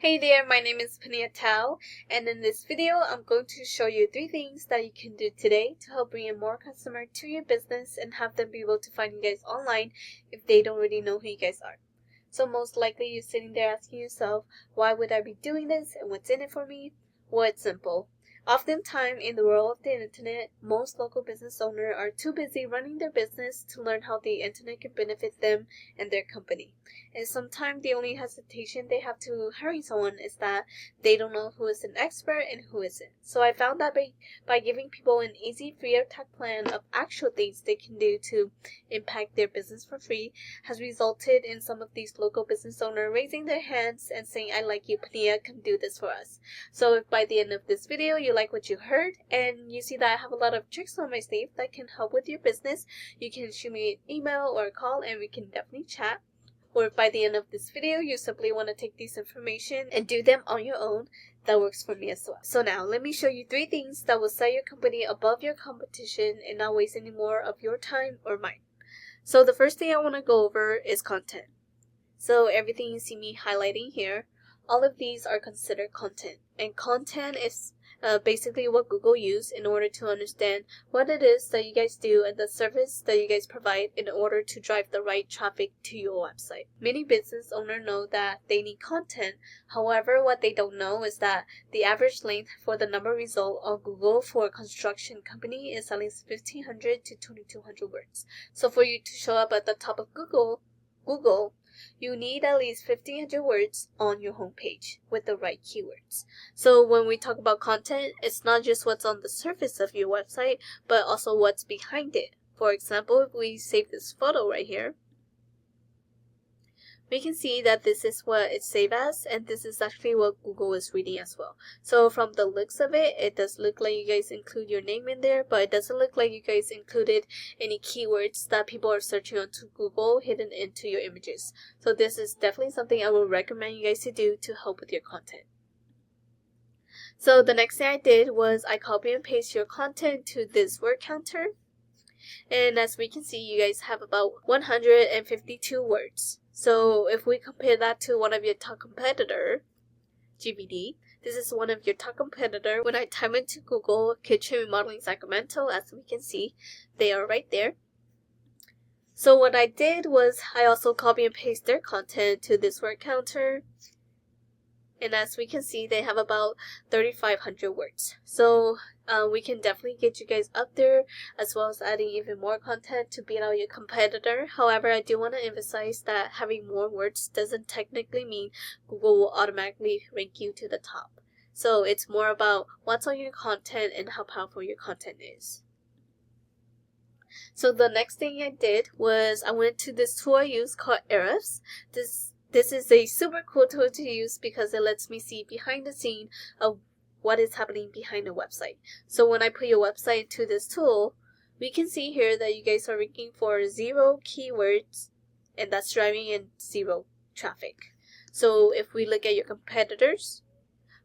Hey there, my name is Panyia, and in this video, I'm going to show you 3 things that you can do today to help bring in more customers to your business and have them be able to find you guys online if they don't really know who you guys are. So most likely you're sitting there asking yourself, why would I be doing this and what's in it for me? Well, it's simple. Oftentimes in the world of the internet, most local business owners are too busy running their business to learn how the internet can benefit them and their company. And sometimes the only hesitation they have to hiring someone is that they don't know who is an expert and who isn't. So I found that by giving people an easy free attack plan of actual things they can do to impact their business for free has resulted in some of these local business owners raising their hands and saying, I like you, Panyia, come do this for us. So if by the end of this video you like what you heard and you see that I have a lot of tricks on my sleeve that can help with your business, you can shoot me an email or a call and we can definitely chat. Or if by the end of this video you simply want to take these information and do them on your own, that works for me as well. So now let me show you 3 things that will set your company above your competition and not waste any more of your time or mine. So the first thing I want to go over is content. So everything you see me highlighting here, all of these are considered content. And content is basically what Google uses in order to understand what it is that you guys do and the service that you guys provide in order to drive the right traffic to your website. Many business owners know that they need content. However, what they don't know is that the average length for the number result on Google for a construction company is at least 1,500 to 2,200 words. So for you to show up at the top of Google, you need at least 1,500 words on your homepage with the right keywords. So when we talk about content, it's not just what's on the surface of your website, but also what's behind it. For example, if we save this photo right here, we can see that this is what it's saved as, and this is actually what Google is reading as well. So from the looks of it, it does look like you guys include your name in there, but it doesn't look like you guys included any keywords that people are searching onto Google hidden into your images. So this is definitely something I would recommend you guys to do to help with your content. So the next thing I did was I copy and paste your content to this word counter. And as we can see, you guys have about 152 words. So if we compare that to one of your top competitor, GVD, this is one of your top competitor. When I type into Google kitchen remodeling Sacramento, as we can see, they are right there. So what I did was I also copy and paste their content to this word counter. And as we can see, they have about 3,500 words. So we can definitely get you guys up there, as well as adding even more content to beat out your competitor. However, I do want to emphasize that having more words doesn't technically mean Google will automatically rank you to the top. So it's more about what's on your content and how powerful your content is. So the next thing I did was I went to this tool I use called Ahrefs. This is a super cool tool to use because it lets me see behind the scene of what is happening behind a website. So when I put your website into this tool, we can see here that you guys are ranking for 0 keywords, and that's driving in 0 traffic. So if we look at your competitors,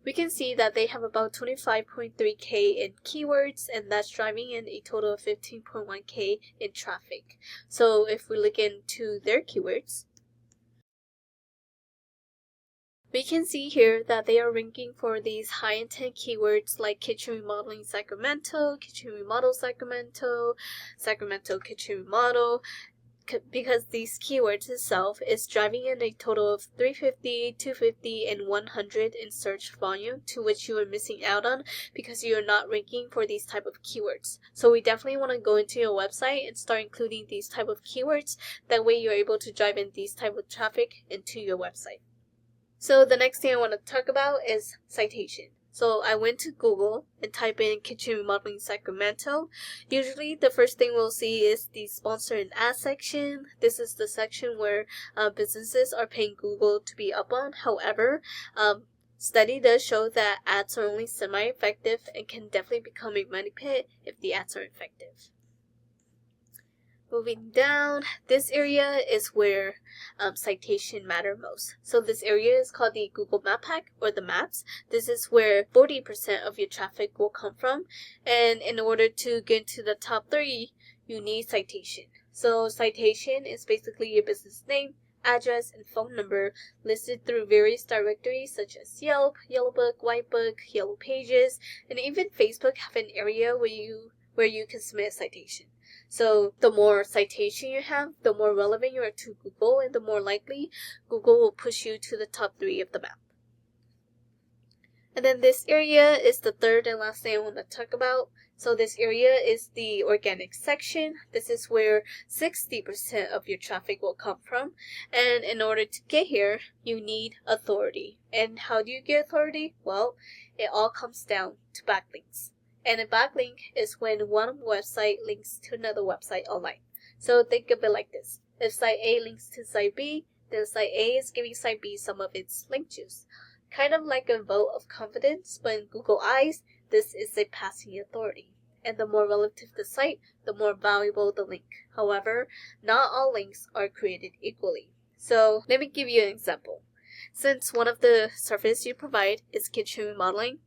we can see that they have about 25.3K in keywords, and that's driving in a total of 15.1K in traffic. So if we look into their keywords, we can see here that they are ranking for these high intent keywords like kitchen remodeling Sacramento, kitchen remodel Sacramento, Sacramento kitchen remodel, because these keywords itself is driving in a total of 350, 250, and 100 in search volume, to which you are missing out on because you are not ranking for these type of keywords. So we definitely want to go into your website and start including these type of keywords. That way you're able to drive in these type of traffic into your website. So the next thing I want to talk about is citation. So I went to Google and type in kitchen remodeling Sacramento. Usually the first thing we'll see is the sponsor and ad section. This is the section where businesses are paying Google to be up on. However, study does show that ads are only semi-effective and can definitely become a money pit if the ads are effective. Moving down, this area is where citation matter most. So this area is called the Google Map Pack or the maps. This is where 40% of your traffic will come from. And in order to get to the top 3, you need citation. So citation is basically your business name, address, and phone number listed through various directories such as Yelp, Yellowbook, Whitebook, Yellow Pages, and even Facebook have an area where you can submit a citation. So the more citation you have, the more relevant you are to Google, and the more likely Google will push you to the top 3 of the map. And then this area is the third and last thing I want to talk about. So this area is the organic section. This is where 60% of your traffic will come from. And in order to get here, you need authority. And how do you get authority? Well, it all comes down to backlinks. And a backlink is when one website links to another website online. So think of it like this. If site A links to site B, then site A is giving site B some of its link juice. Kind of like a vote of confidence, but in Google eyes, this is a passing authority. And the more relative the site, the more valuable the link. However, not all links are created equally. So let me give you an example. Since one of the services you provide is kitchen remodeling,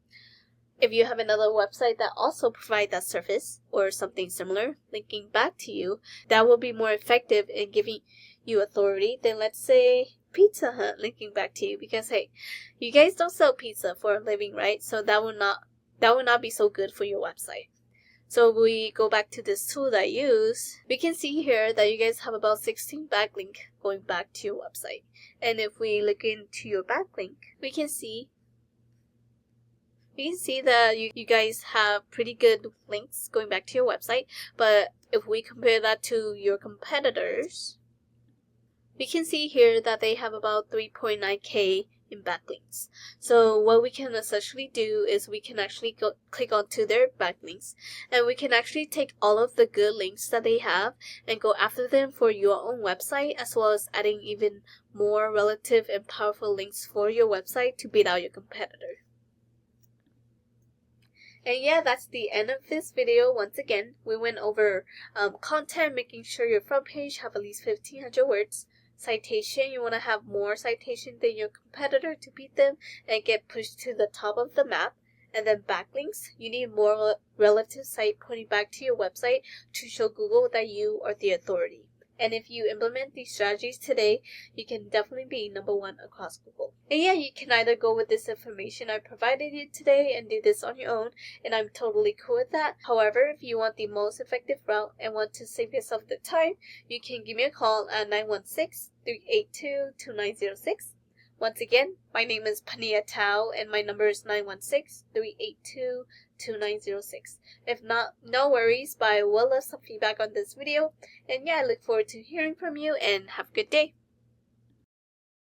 if you have another website that also provides that service or something similar, linking back to you, that will be more effective in giving you authority than, let's say, Pizza Hut linking back to you, because hey, you guys don't sell pizza for a living, right? So that will not be so good for your website. So if we go back to this tool that I use, we can see here that you guys have about 16 backlink going back to your website. And if we look into your backlink, we can see that you guys have pretty good links going back to your website. But if we compare that to your competitors, we can see here that they have about 3.9k in backlinks. So what we can essentially do is we can actually click onto their backlinks, and we can actually take all of the good links that they have and go after them for your own website, as well as adding even more relative and powerful links for your website to beat out your competitor. And yeah, that's the end of this video. Once again, we went over content, making sure your front page have at least 1,500 words. Citation, you want to have more citation than your competitor to beat them and get pushed to the top of the map. And then backlinks, you need more relative site pointing back to your website to show Google that you are the authority. And if you implement these strategies today, you can definitely be #1 across Google. And yeah, you can either go with this information I provided you today and do this on your own, and I'm totally cool with that. However, if you want the most effective route and want to save yourself the time, you can give me a call at 916-382-2906. Once again, my name is Panyia and my number is 916-382-2906. If not, no worries, but I will love some feedback on this video. And yeah, I look forward to hearing from you, and have a good day.